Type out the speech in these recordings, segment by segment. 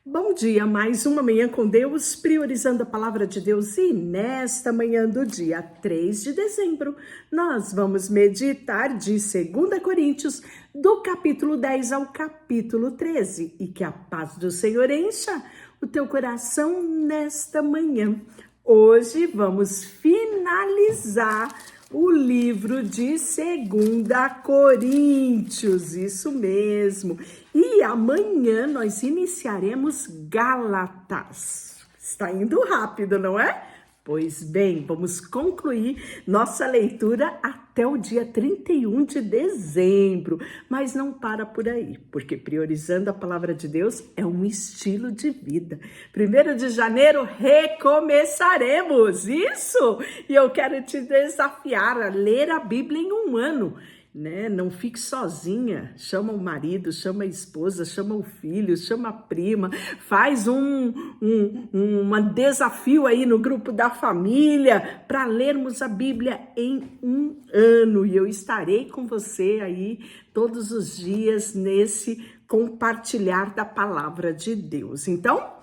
Bom dia, mais uma manhã com Deus, priorizando a palavra de Deus. E nesta manhã do dia 3 de dezembro, nós vamos meditar de 2 Coríntios, do capítulo 10 ao capítulo 13. E que a paz do Senhor encha o teu coração nesta manhã. Hoje vamos finalizar o livro de 2 Coríntios, isso mesmo. E amanhã nós iniciaremos Gálatas. Está indo rápido, não é? Pois bem, vamos concluir nossa leitura até o dia 31 de dezembro. Mas não para por aí, porque priorizando a palavra de Deus é um estilo de vida. 1º de janeiro recomeçaremos, isso! E eu quero te desafiar a ler a Bíblia em um ano. Não fique sozinha, chama o marido, chama a esposa, chama o filho, chama a prima, faz um desafio aí no grupo da família para lermos a Bíblia em um ano, e eu estarei com você aí todos os dias nesse compartilhar da palavra de Deus. Então,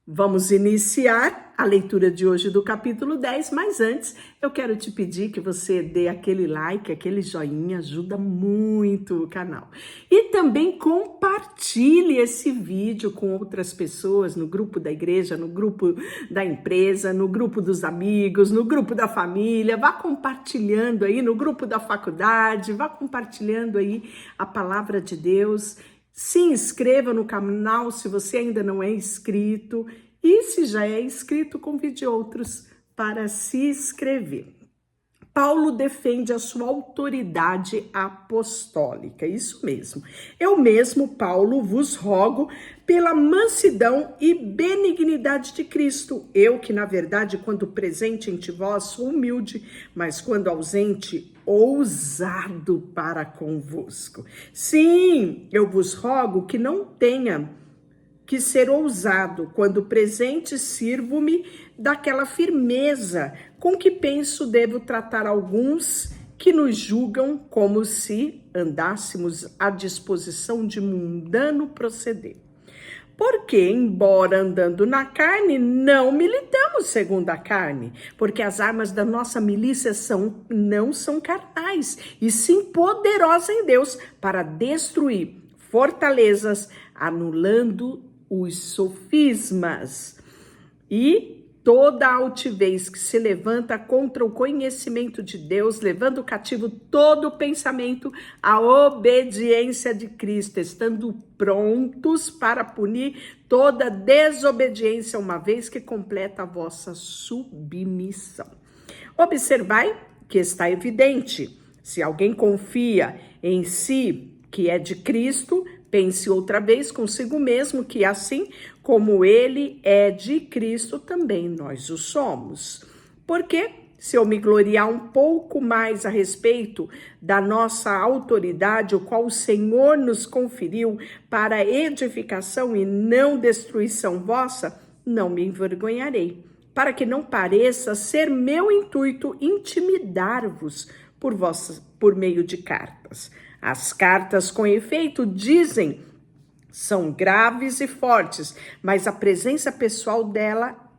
vamos iniciar a leitura de hoje do capítulo 10, mas antes eu quero te pedir que você dê aquele like, aquele joinha, ajuda muito o canal. E também compartilhe esse vídeo com outras pessoas no grupo da igreja, no grupo da empresa, no grupo dos amigos, no grupo da família. Vá compartilhando aí no grupo da faculdade, vá compartilhando aí a palavra de Deus. Se inscreva no canal se você ainda não é inscrito, e se já é inscrito, convide outros para se inscrever. Paulo defende a sua autoridade apostólica, isso mesmo. Eu mesmo, Paulo, vos rogo pela mansidão e benignidade de Cristo. Eu que, na verdade, quando presente entre vós, sou humilde, mas quando ausente, ousado para convosco. Sim, eu vos rogo que não tenha que ser ousado. Quando presente, sirvo-me daquela firmeza com que penso devo tratar alguns que nos julgam como se andássemos à disposição de mundano proceder. Porque, embora andando na carne, não militamos segundo a carne, porque as armas da nossa milícia não são carnais, e sim poderosas em Deus para destruir fortalezas, anulando os sofismas e toda a altivez que se levanta contra o conhecimento de Deus, levando cativo todo o pensamento à obediência de Cristo, estando prontos para punir toda desobediência, uma vez que completa a vossa submissão. Observai que está evidente, se alguém confia em si que é de Cristo, pense outra vez consigo mesmo que assim como ele é de Cristo, também nós o somos. Porque se eu me gloriar um pouco mais a respeito da nossa autoridade, o qual o Senhor nos conferiu para edificação e não destruição vossa, não me envergonharei, para que não pareça ser meu intuito intimidar-vos por meio de cartas. As cartas, com efeito, dizem, são graves e fortes, mas a presença pessoal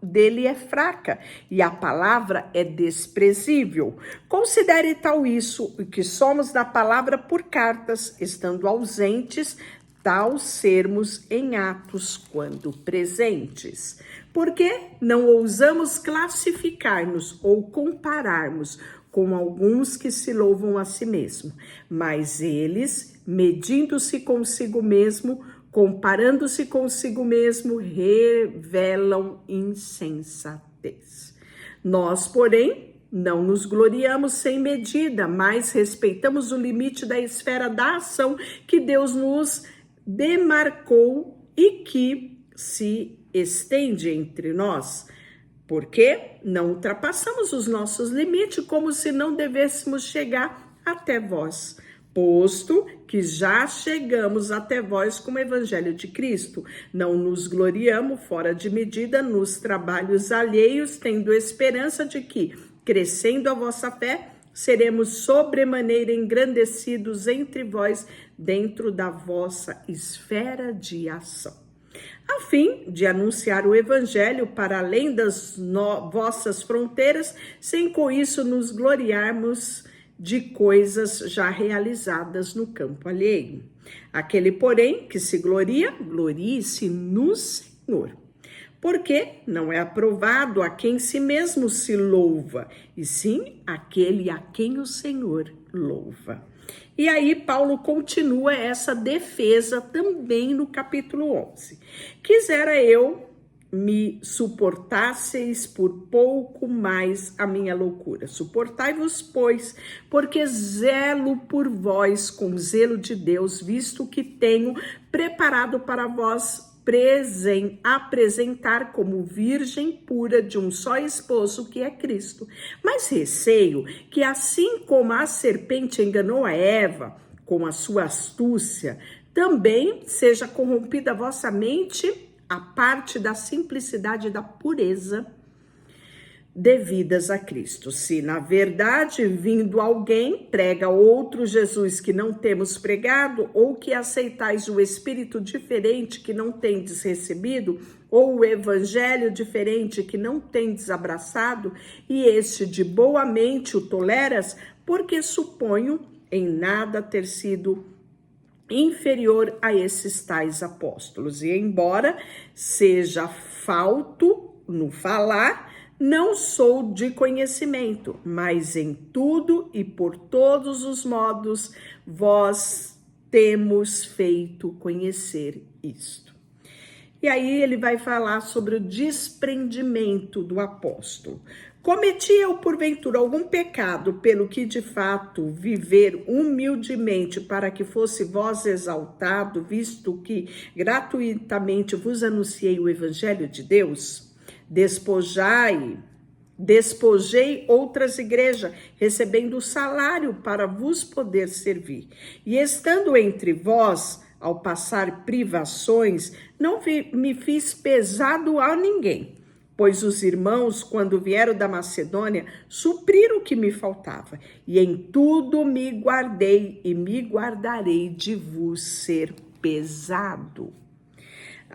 dele é fraca e a palavra é desprezível. Considere tal isso, o que somos da palavra por cartas, estando ausentes, tal sermos em atos quando presentes. Porque não ousamos classificar-nos ou compararmos com alguns que se louvam a si mesmo, mas eles, medindo-se consigo mesmo, comparando-se consigo mesmo, revelam insensatez. Nós, porém, não nos gloriamos sem medida, mas respeitamos o limite da esfera da ação que Deus nos demarcou e que se estende entre nós. Porque não ultrapassamos os nossos limites como se não devêssemos chegar até vós, posto que já chegamos até vós com o evangelho de Cristo. Não nos gloriamos fora de medida nos trabalhos alheios, tendo esperança de que, crescendo a vossa fé, seremos sobremaneira engrandecidos entre vós dentro da vossa esfera de ação. a fim de anunciar o evangelho para além das vossas fronteiras, sem com isso nos gloriarmos de coisas já realizadas no campo alheio. Aquele, porém, que se gloria, glorie-se no Senhor. Porque não é aprovado a quem si mesmo se louva, e sim aquele a quem o Senhor louva. E aí Paulo continua essa defesa também no capítulo 11. Quisera eu me suportasseis por pouco mais a minha loucura. Suportai-vos, pois, porque zelo por vós com zelo de Deus, visto que tenho preparado para vós apresentar como virgem pura de um só esposo, que é Cristo. Mas receio que, assim como a serpente enganou a Eva com a sua astúcia, também seja corrompida a vossa mente a parte da simplicidade e da pureza devidas a Cristo. Se, na verdade, vindo alguém prega outro Jesus que não temos pregado, ou que aceitais o Espírito diferente que não tendes recebido, ou o Evangelho diferente que não tendes abraçado, e este de boa mente o toleras, porque suponho em nada ter sido inferior a esses tais apóstolos. E embora seja falto no falar, não sou de conhecimento, mas em tudo e por todos os modos vós temos feito conhecer isto. E aí ele vai falar sobre o desprendimento do apóstolo. Cometi eu, porventura, algum pecado, pelo que de fato viver humildemente, para que fosse vós exaltado, visto que gratuitamente vos anunciei o evangelho de Deus? Despojei outras igrejas, recebendo salário para vos poder servir. E estando entre vós, ao passar privações, não me fiz pesado a ninguém, pois os irmãos, quando vieram da Macedônia, supriram o que me faltava. E em tudo me guardei e me guardarei de vos ser pesado.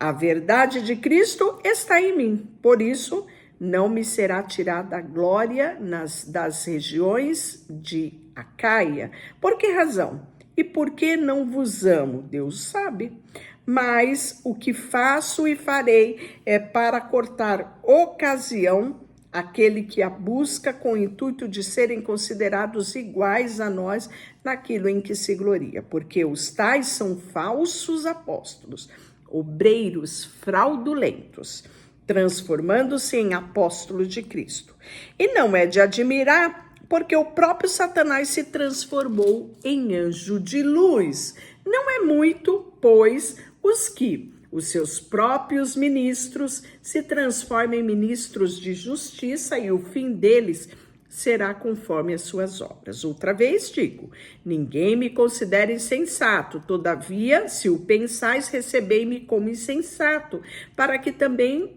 A verdade de Cristo está em mim, por isso não me será tirada a glória das regiões de Acaia. Por que razão? E por que não vos amo? Deus sabe. Mas o que faço e farei é para cortar ocasião àquele que a busca com o intuito de serem considerados iguais a nós naquilo em que se gloria. Porque os tais são falsos apóstolos, obreiros fraudulentos, transformando-se em apóstolos de Cristo. E não é de admirar, porque o próprio Satanás se transformou em anjo de luz. Não é muito, pois, os seus próprios ministros se transformam em ministros de justiça, e o fim deles será conforme as suas obras. Outra vez digo, ninguém me considera insensato, todavia, se o pensais, recebei-me como insensato, para que também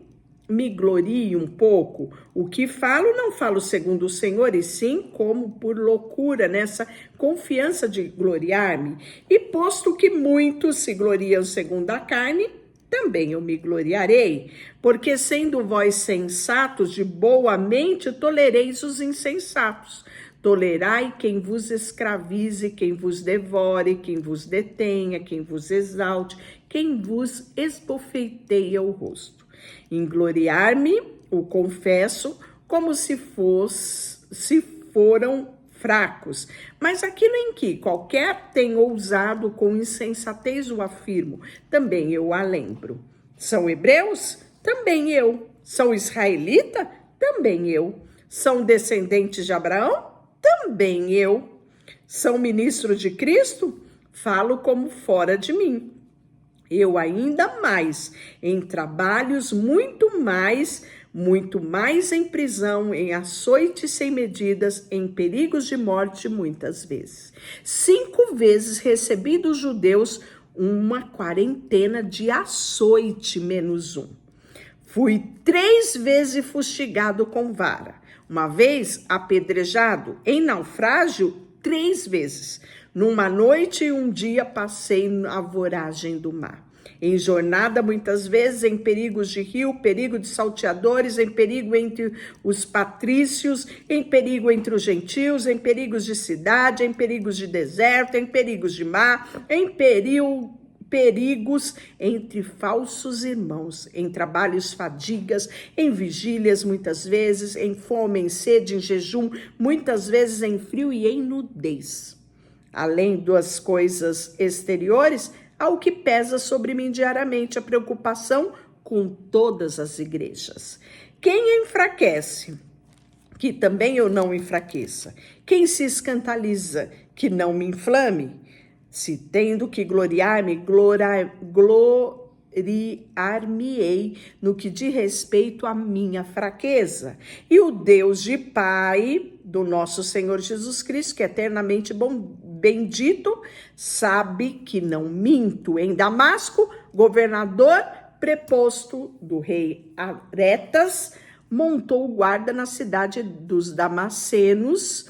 me glorie um pouco. O que falo, não falo segundo o Senhor, e sim como por loucura, nessa confiança de gloriar-me. E posto que muitos se gloriam segundo a carne, também eu me gloriarei, porque sendo vós sensatos de boa mente, tolereis os insensatos. Tolerai quem vos escravize, quem vos devore, quem vos detenha, quem vos exalte, quem vos esbofeteia o rosto. Em gloriar-me, o confesso, como se foram fracos, mas aquilo em que qualquer tem ousado com insensatez o afirmo, também eu a lembro. São hebreus? Também eu. São israelita? Também eu. São descendentes de Abraão? Também eu. São ministros de Cristo? Falo como fora de mim. Eu ainda mais, em trabalhos, muito mais em prisão, em açoites sem medidas, em perigos de morte muitas vezes. 5 vezes recebi dos judeus uma quarentena de açoite menos 1. Fui 3 vezes fustigado com vara, uma vez apedrejado, em naufrágio 3 vezes. Numa noite e um dia passei a voragem do mar. Em jornada, muitas vezes, em perigos de rio, perigo de salteadores, em perigo entre os patrícios, em perigo entre os gentios, em perigos de cidade, em perigos de deserto, em perigos de mar, em perigos entre falsos irmãos, em trabalhos, fadigas, em vigílias, muitas vezes, em fome, em sede, em jejum, muitas vezes em frio e em nudez. Além das coisas exteriores, há o que pesa sobre mim diariamente, a preocupação com todas as igrejas. Quem enfraquece, que também eu não enfraqueça. Quem se escandaliza, que não me inflame. Se tendo que gloriar-me, gloriar-me-ei no que diz respeito à minha fraqueza. E o Deus de Pai do nosso Senhor Jesus Cristo, que é eternamente bendito, sabe que não minto. Em Damasco, governador preposto do rei Aretas montou guarda na cidade dos Damascenos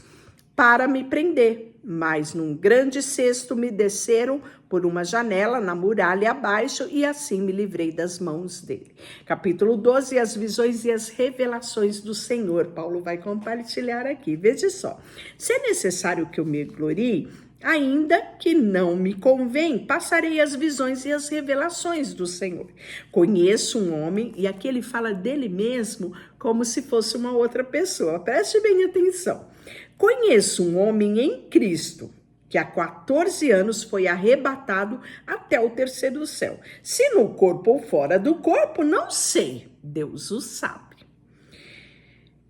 para me prender, mas num grande cesto me desceram por uma janela na muralha abaixo e assim me livrei das mãos dele. Capítulo 12, as visões e as revelações do Senhor. Paulo vai compartilhar aqui. Veja só, se é necessário que eu me glorie, ainda que não me convém, passarei as visões e as revelações do Senhor. Conheço um homem, e aqui ele fala dele mesmo como se fosse uma outra pessoa. Preste bem atenção. Conheço um homem em Cristo, que há 14 anos foi arrebatado até o terceiro céu. Se no corpo ou fora do corpo, não sei, Deus o sabe.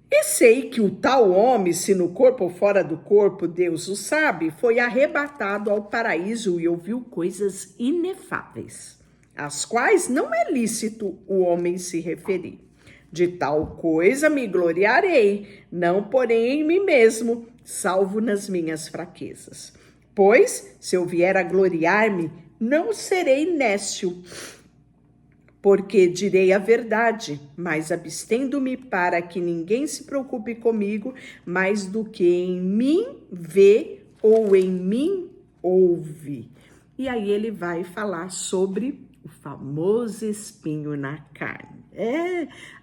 E sei que o tal homem, se no corpo ou fora do corpo, Deus o sabe, foi arrebatado ao paraíso e ouviu coisas inefáveis, às quais não é lícito o homem se referir. De tal coisa me gloriarei, não porém em mim mesmo, salvo nas minhas fraquezas. Pois, se eu vier a gloriar-me, não serei nécio, porque direi a verdade, mas abstendo-me para que ninguém se preocupe comigo mais do que em mim vê ou em mim ouve. E aí ele vai falar sobre o famoso espinho na carne.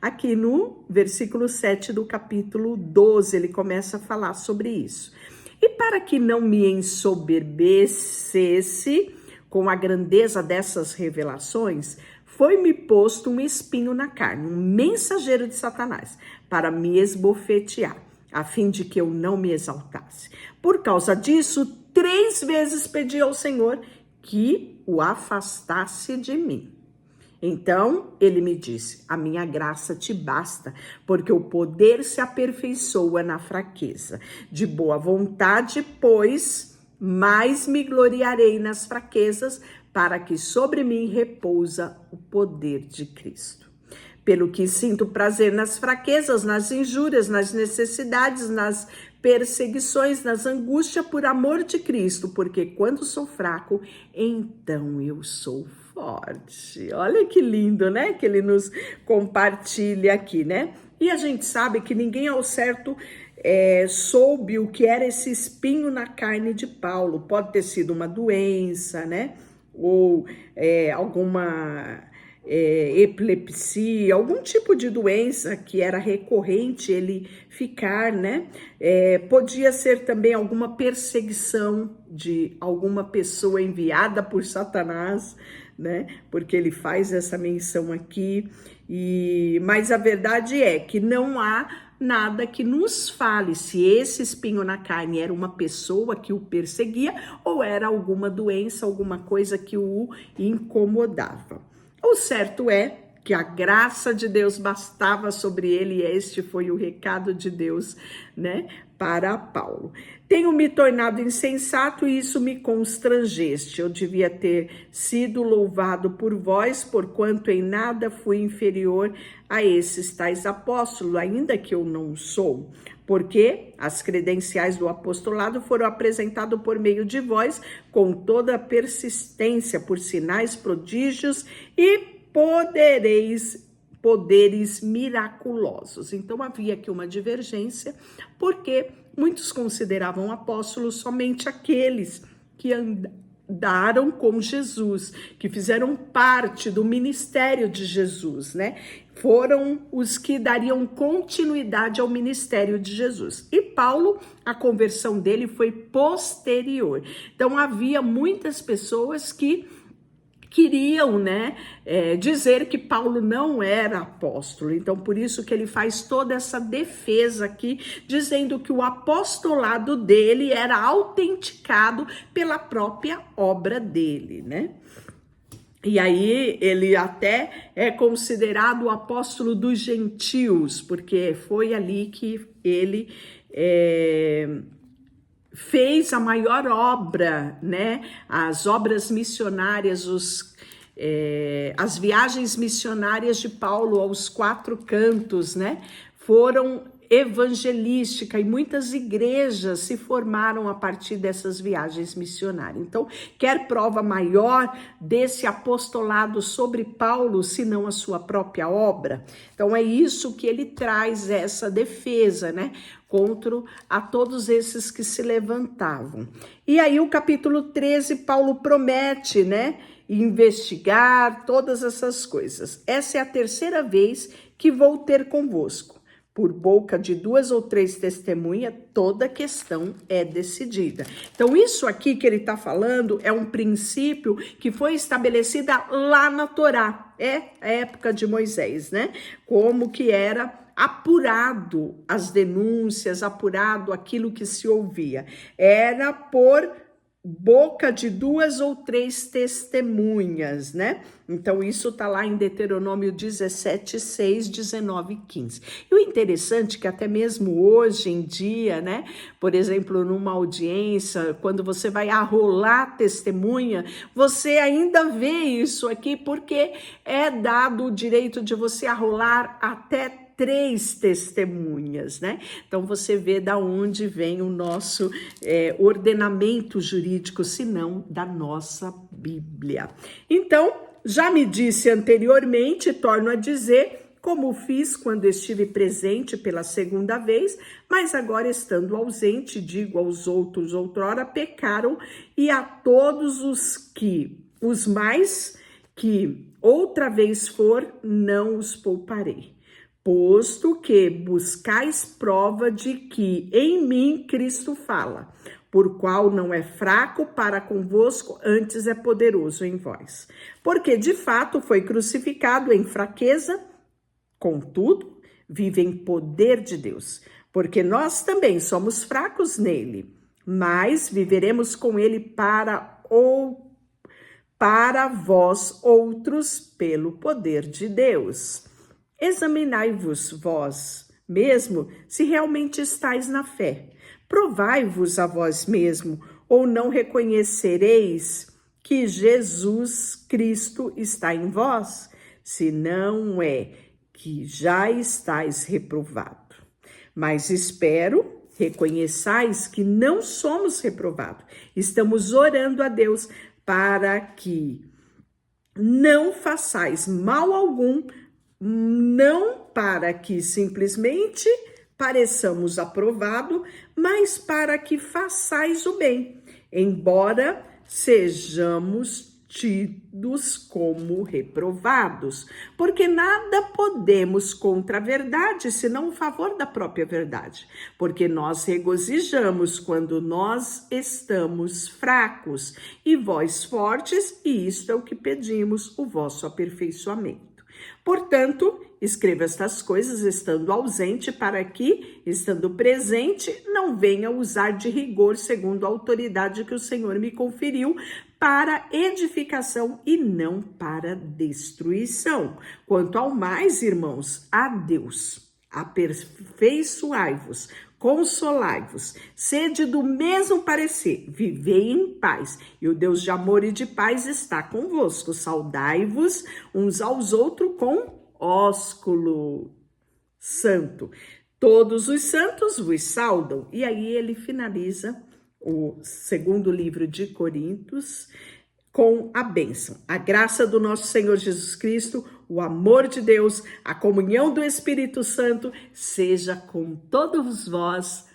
Aqui no versículo 7 do capítulo 12, ele começa a falar sobre isso. E para que não me ensoberbecesse com a grandeza dessas revelações, foi-me posto um espinho na carne, um mensageiro de Satanás, para me esbofetear, a fim de que eu não me exaltasse. Por causa disso, 3 vezes pedi ao Senhor que o afastasse de mim. Então ele me disse: a minha graça te basta, porque o poder se aperfeiçoa na fraqueza. De boa vontade, pois, mais me gloriarei nas fraquezas, para que sobre mim repousa o poder de Cristo. Pelo que sinto prazer nas fraquezas, nas injúrias, nas necessidades, nas perseguições, nas angústias por amor de Cristo, porque quando sou fraco, então eu sou forte. Olha que lindo, né? Que ele nos compartilha aqui, né? E a gente sabe que ninguém ao certo soube o que era esse espinho na carne de Paulo. Pode ter sido uma doença, né? Ou alguma epilepsia, algum tipo de doença que era recorrente ele ficar, né? Podia ser também alguma perseguição de alguma pessoa enviada por Satanás, né? Porque ele faz essa menção aqui, mas a verdade é que não há nada que nos fale se esse espinho na carne era uma pessoa que o perseguia ou era alguma doença, alguma coisa que o incomodava. O certo é que a graça de Deus bastava sobre ele e este foi o recado de Deus, né, para Paulo. Tenho me tornado insensato e isso me constrangeste. Eu devia ter sido louvado por vós, porquanto em nada fui inferior a esses tais apóstolos, ainda que eu não sou. Porque as credenciais do apostolado foram apresentadas por meio de vós, com toda a persistência, por sinais, prodígios e poderes miraculosos. Então havia aqui uma divergência, porque muitos consideravam apóstolos somente aqueles que andaram com Jesus, que fizeram parte do ministério de Jesus, né? Foram os que dariam continuidade ao ministério de Jesus. E Paulo, a conversão dele foi posterior. Então havia muitas pessoas que queriam, né, dizer que Paulo não era apóstolo. Então, por isso que ele faz toda essa defesa aqui, dizendo que o apostolado dele era autenticado pela própria obra dele, né? E aí ele até é considerado o apóstolo dos gentios, porque foi ali que ele fez a maior obra, né? As obras missionárias, as viagens missionárias de Paulo aos 4 cantos, né? Foram evangelística e muitas igrejas se formaram a partir dessas viagens missionárias. Então, quer prova maior desse apostolado sobre Paulo, senão a sua própria obra? Então, é isso que ele traz, essa defesa, né? Contra a todos esses que se levantavam. E aí, o capítulo 13, Paulo promete, né? Investigar todas essas coisas. Essa é a 3ª vez que vou ter convosco. Por boca de 2 ou 3 testemunhas, toda questão é decidida. Então, isso aqui que ele está falando é um princípio que foi estabelecida lá na Torá. É a época de Moisés, né? Como que era apurado as denúncias, apurado aquilo que se ouvia. Era por boca de 2 ou 3 testemunhas, né? Então, isso tá lá em Deuteronômio 17, 6, 19 e 15. E o interessante é que até mesmo hoje em dia, né? Por exemplo, numa audiência, quando você vai arrolar testemunha, você ainda vê isso aqui, porque é dado o direito de você arrolar até 3 testemunhas, né? Então você vê da onde vem o nosso ordenamento jurídico, se não da nossa Bíblia. Então, já me disse anteriormente, torno a dizer, como fiz quando estive presente pela 2ª vez, mas agora estando ausente, digo aos outros, outrora pecaram, e a todos os mais que outra vez for, não os pouparei. Posto que buscais prova de que em mim Cristo fala, por qual não é fraco para convosco, antes é poderoso em vós. Porque de fato foi crucificado em fraqueza, contudo, vive em poder de Deus. Porque nós também somos fracos nele, mas viveremos com ele para vós outros pelo poder de Deus. Examinai-vos vós mesmo se realmente estáis na fé. Provai-vos a vós mesmo, ou não reconhecereis que Jesus Cristo está em vós? Se não é que já estáis reprovado. Mas espero reconheçais que não somos reprovados. Estamos orando a Deus para que não façais mal algum, não para que simplesmente pareçamos aprovados, mas para que façais o bem, embora sejamos tidos como reprovados, porque nada podemos contra a verdade, senão o favor da própria verdade, porque nós regozijamos quando nós estamos fracos, e vós fortes, e isto é o que pedimos, o vosso aperfeiçoamento. Portanto, escreva estas coisas estando ausente, para que, estando presente, não venha usar de rigor segundo a autoridade que o Senhor me conferiu, para edificação e não para destruição. Quanto ao mais, irmãos, a Deus, aperfeiçoai-vos, consolai-vos, sede do mesmo parecer, vivei em paz, e o Deus de amor e de paz está convosco. Saudai-vos uns aos outros com ósculo santo. Todos os santos vos saudam. E aí ele finaliza o 2º livro de Coríntios com a bênção. A graça do nosso Senhor Jesus Cristo, o amor de Deus, a comunhão do Espírito Santo, seja com todos vós.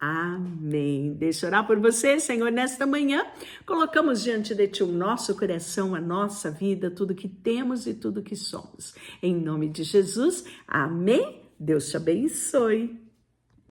Amém. Deixa eu orar por você, Senhor, nesta manhã. Colocamos diante de Ti o nosso coração, a nossa vida, tudo que temos e tudo que somos. Em nome de Jesus, amém. Deus te abençoe.